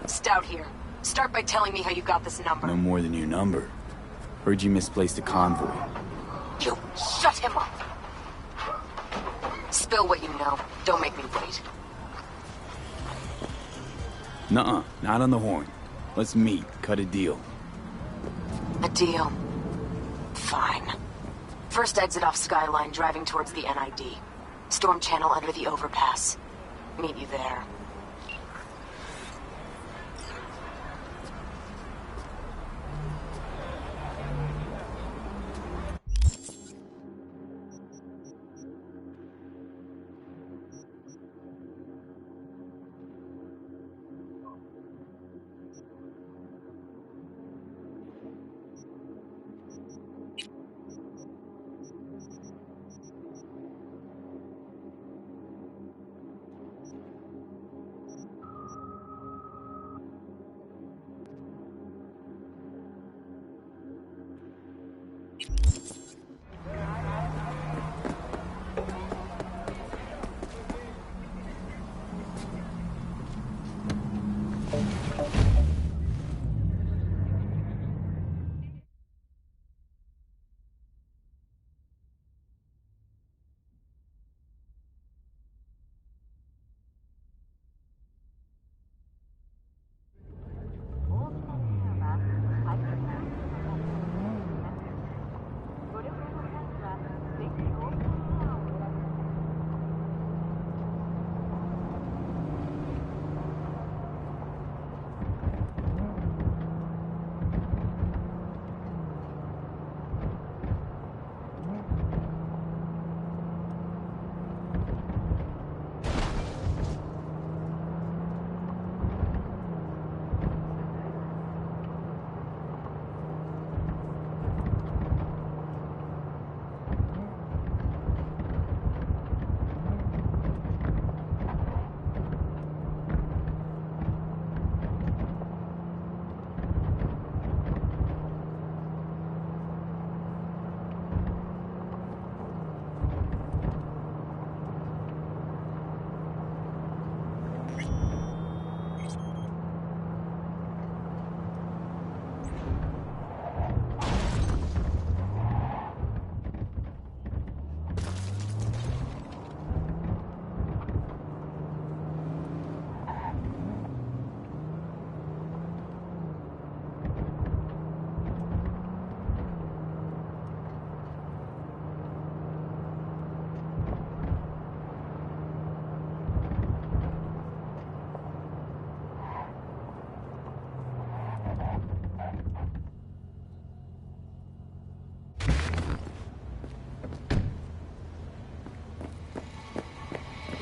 Stout here. Start by telling me how you got this number. No more than your number. Heard you misplaced a convoy. You shut him up. Spill what you know. Don't make me wait. Nuh-uh, not on the horn. Let's meet, cut a deal. A deal. Fine. First exit off Skyline, driving towards the NID. Storm channel under the overpass. Meet you there.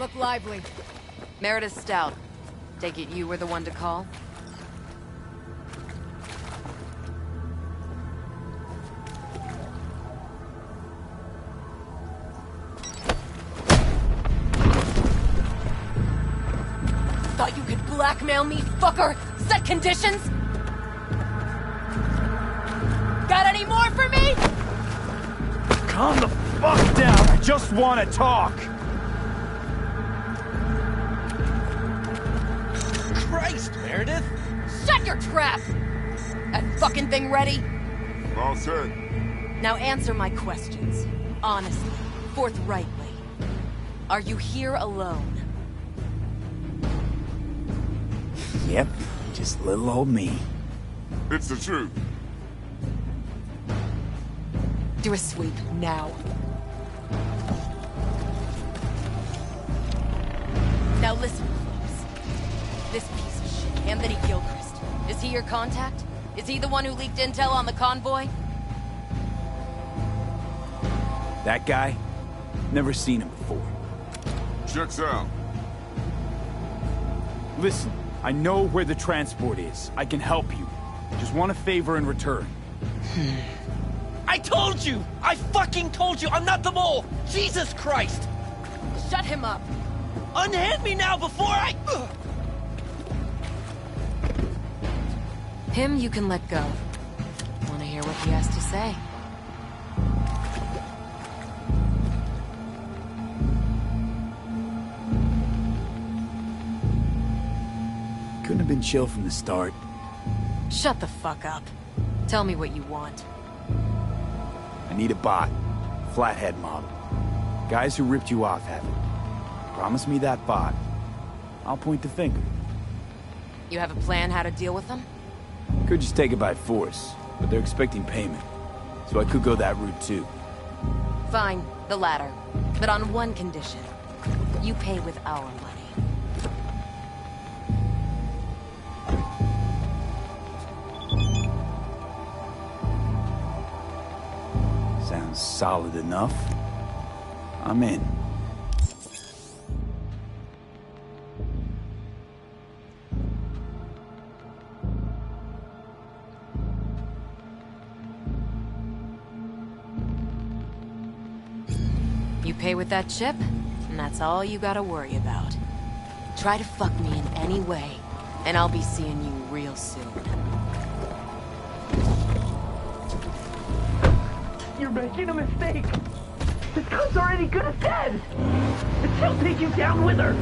Look lively. Meredith Stout. Take it you were the one to call? Thought you could blackmail me, fucker? Set conditions? Got any more for me? Calm the fuck down. I just want to talk. Christ, Meredith! Shut your trap! That fucking thing ready? All set. Now answer my questions. Honestly, forthrightly. Are you here alone? Yep, just little old me. It's the truth. Do a sweep, now. Now listen close. This piece of shit, Anthony Gilchrist. Is he your contact? Is he the one who leaked intel on the convoy? That guy? Never seen him before. Checks out. Listen, I know where the transport is. I can help you. Just want a favor in return. I told you! I fucking told you! I'm not the mole! Jesus Christ! Shut him up! Unhand me now before I... Him you can let go. Wanna hear what he has to say? Couldn't have been chill from the start. Shut the fuck up. Tell me what you want. I need a bot. Flathead model. Guys who ripped you off have it. Promise me that bot. I'll point the finger. You have a plan how to deal with them? Could just take it by force, but they're expecting payment. So I could go that route too. Fine, the latter. But on one condition. You pay with our money. Sounds solid enough. I'm in. You pay with that chip, and that's all you gotta worry about. Try to fuck me in any way, and I'll be seeing you real soon. You're making a mistake! This gun's already good as dead! She'll take you down with her!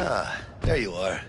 Ah, there you are.